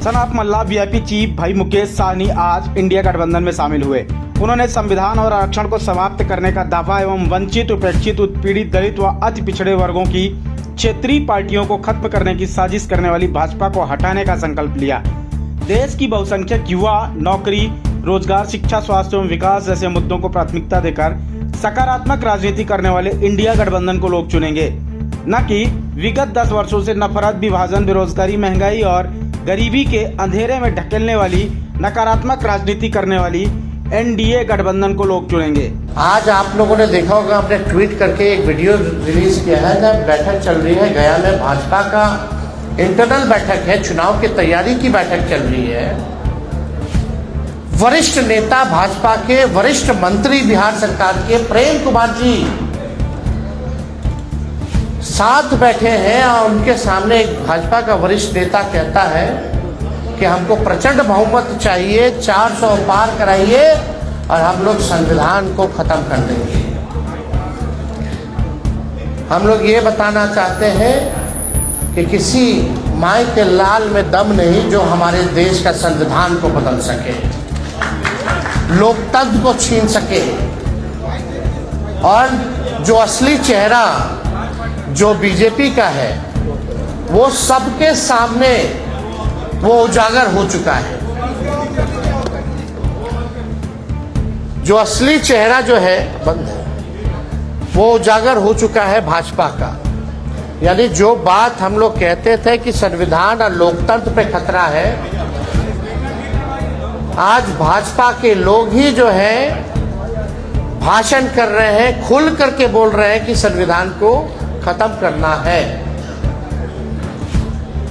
Son of Mallah VIP chief भाई मुकेश साहनी आज India गठबंधन में शामिल हुए। उन्होंने संविधान और आरक्षण को समाप्त करने का दावा एवं वंचित, उपेक्षित, उत्पीड़ित, दलित व अति पिछड़े वर्गों की क्षेत्रीय पार्टियों को खत्म करने की साजिश करने वाली भाजपा को हटाने का संकल्प लिया। देश की बहुसंख्यक युवा नौकरी, रोजगार, शिक्षा, स्वास्थ्य एवं विकास जैसे मुद्दों को प्राथमिकता देकर सकारात्मक राजनीति करने वाले इंडिया गठबंधन को लोग चुनेंगे, न कि विगत 10 वर्षों से नफरत, विभाजन, बेरोजगारी, महंगाई और गरीबी के अंधेरे में ढकेलने वाली नकारात्मक राजनीति करने वाली एनडीए गठबंधन को लोग चुनेंगे। आज आप लोगों ने देखा होगा, हमने ट्वीट करके एक वीडियो रिलीज किया है जब बैठक चल रही है गया में, भाजपा का इंटरनल बैठक है, चुनाव की तैयारी की बैठक चल रही है। वरिष्ठ नेता भाजपा के वरिष्ठ मंत्री बिहार सरकार के प्रेम कुमार जी साथ बैठे हैं और उनके सामने एक भाजपा का वरिष्ठ नेता कहता है कि हमको प्रचंड बहुमत चाहिए, 400 पार कराइए और हम लोग संविधान को खत्म कर देंगे। हम लोग ये बताना चाहते हैं कि किसी माई के लाल में दम नहीं जो हमारे देश का संविधान को बदल सके, लोकतंत्र को छीन सके और जो असली चेहरा जो बीजेपी का है वो सबके सामने वो उजागर हो चुका है। जो असली चेहरा जो है बंद है वो उजागर हो चुका है भाजपा का। यानी जो बात हम लोग कहते थे कि संविधान और लोकतंत्र पे खतरा है, आज भाजपा के लोग ही जो है भाषण कर रहे हैं, खुल करके बोल रहे हैं कि संविधान को खत्म करना है।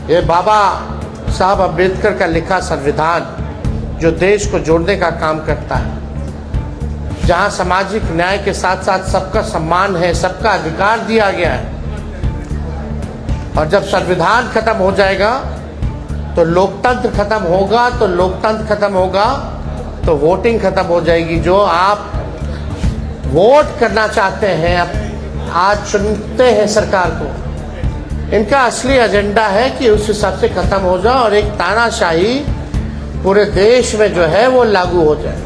ये बाबा साहब अम्बेडकर का लिखा संविधान जो देश को जोड़ने का काम करता है, जहां सामाजिक न्याय के साथ साथ सबका सम्मान है, सबका अधिकार दिया गया है। और जब संविधान खत्म हो जाएगा तो लोकतंत्र खत्म होगा, तो लोकतंत्र खत्म होगा तो वोटिंग खत्म हो जाएगी। जो आप वोट करना चाहते हैं, आज चुनते हैं सरकार को, इनका असली एजेंडा है कि उस हिसाब से खत्म हो जाए और एक तानाशाही पूरे देश में जो है वो लागू हो जाए।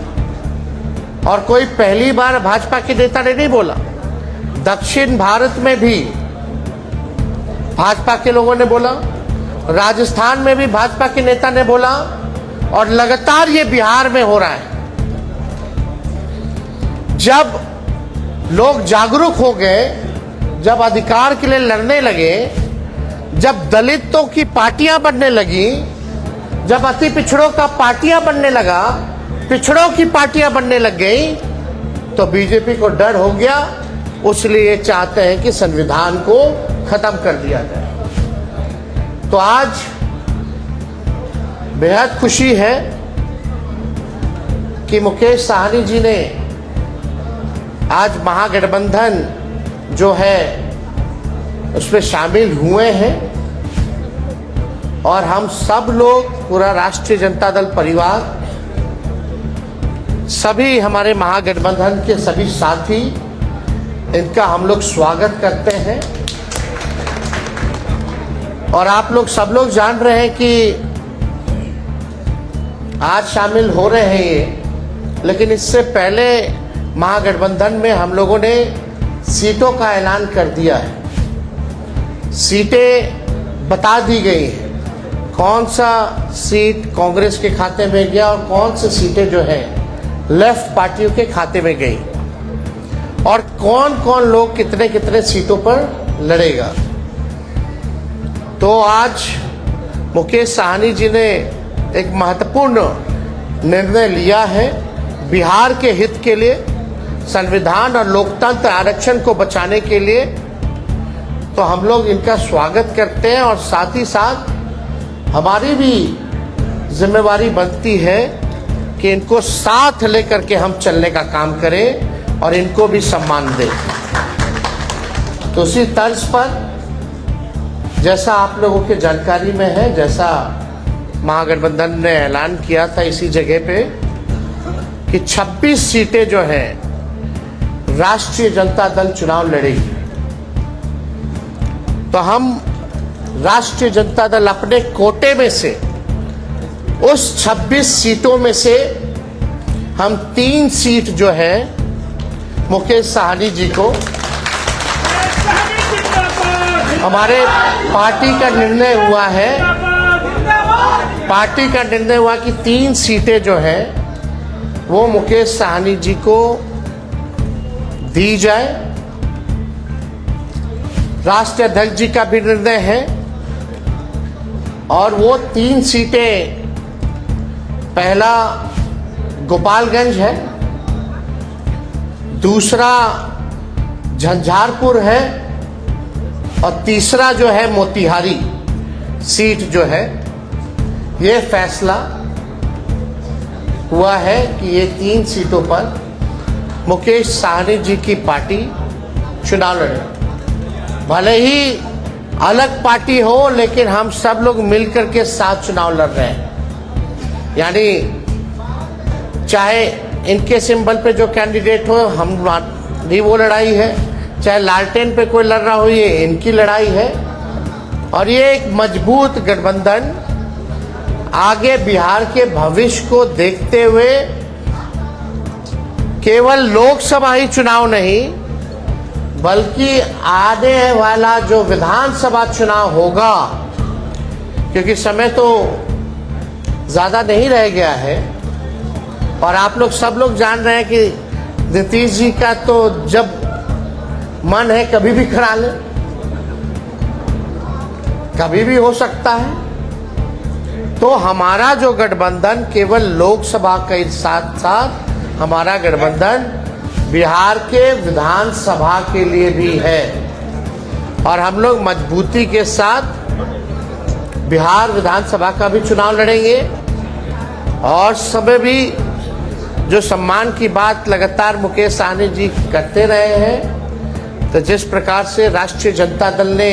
और कोई पहली बार भाजपा के नेता ने नहीं बोला, दक्षिण भारत में भी भाजपा के लोगों ने बोला, राजस्थान में भी भाजपा के नेता ने बोला और लगातार ये बिहार में हो रहा है। जब लोग जागरूक हो गए, जब अधिकार के लिए लड़ने लगे, जब दलितों की पार्टियां बनने लगी, जब अति पिछड़ों का पार्टियां बनने लगा, पिछड़ों की पार्टियां बनने लग गई, तो बीजेपी को डर हो गया। इसलिए चाहते हैं कि संविधान को खत्म कर दिया जाए। तो आज बेहद खुशी है कि मुकेश साहनी जी ने आज महागठबंधन जो है उसमें शामिल हुए हैं और हम सब लोग, पूरा राष्ट्रीय जनता दल परिवार, सभी हमारे महागठबंधन के सभी साथी, इनका हम लोग स्वागत करते हैं। और आप लोग सब लोग जान रहे हैं कि आज शामिल हो रहे हैं ये, लेकिन इससे पहले महागठबंधन में हम लोगों ने सीटों का ऐलान कर दिया है। सीटें बता दी गई हैं, कौन सा सीट कांग्रेस के खाते में गया और कौन सी सीटें जो है लेफ्ट पार्टियों के खाते में गई, और कौन कौन लोग कितने कितने सीटों पर लड़ेगा। तो आज मुकेश साहनी जी ने एक महत्वपूर्ण निर्णय लिया है बिहार के हित के लिए, संविधान और लोकतंत्र आरक्षण को बचाने के लिए। तो हम लोग इनका स्वागत करते हैं और साथ ही साथ हमारी भी जिम्मेवारी बनती है कि इनको साथ लेकर के हम चलने का काम करें और इनको भी सम्मान दें। तो उसी तर्ज पर जैसा आप लोगों के जानकारी में है, जैसा महागठबंधन ने ऐलान किया था इसी जगह पे कि 26 सीटें जो हैं राष्ट्रीय जनता दल चुनाव लड़ेगी। तो हम राष्ट्रीय जनता दल अपने कोटे में से उस 26 सीटों में से हम 3 सीट जो है मुकेश साहनी जी को हमारे पार्टी का निर्णय हुआ है, पार्टी का निर्णय हुआ कि 3 सीटें जो है वो मुकेश साहनी जी को दी जाए। राष्ट्रीय अध्यक्ष जी का भी निर्णय है और वो 3 सीटें, पहला गोपालगंज है, दूसरा झंझारपुर है और तीसरा जो है मोतिहारी सीट जो है। ये फैसला हुआ है कि ये 3 सीटों पर मुकेश साहनी जी की पार्टी चुनाव लड़े। भले ही अलग पार्टी हो लेकिन हम सब लोग मिलकर के साथ चुनाव लड़ रहे हैं। यानी चाहे इनके सिंबल पे जो कैंडिडेट हो हम भी वो लड़ाई है, चाहे लालटेन पे कोई लड़ रहा हो ये इनकी लड़ाई है। और ये एक मजबूत गठबंधन आगे बिहार के भविष्य को देखते हुए केवल लोकसभा ही चुनाव नहीं बल्कि आने वाला जो विधानसभा चुनाव होगा, क्योंकि समय तो ज़्यादा नहीं रह गया है और आप लोग सब लोग जान रहे हैं कि नीतीश जी का तो जब मन है कभी भी करा ले, कभी भी हो सकता है। तो हमारा जो गठबंधन केवल लोकसभा के साथ साथ हमारा गठबंधन बिहार के विधानसभा के लिए भी है और हम लोग मजबूती के साथ बिहार विधानसभा का भी चुनाव लड़ेंगे। और समय भी जो सम्मान की बात लगातार मुकेश साहनी जी करते रहे हैं, तो जिस प्रकार से राष्ट्रीय जनता दल ने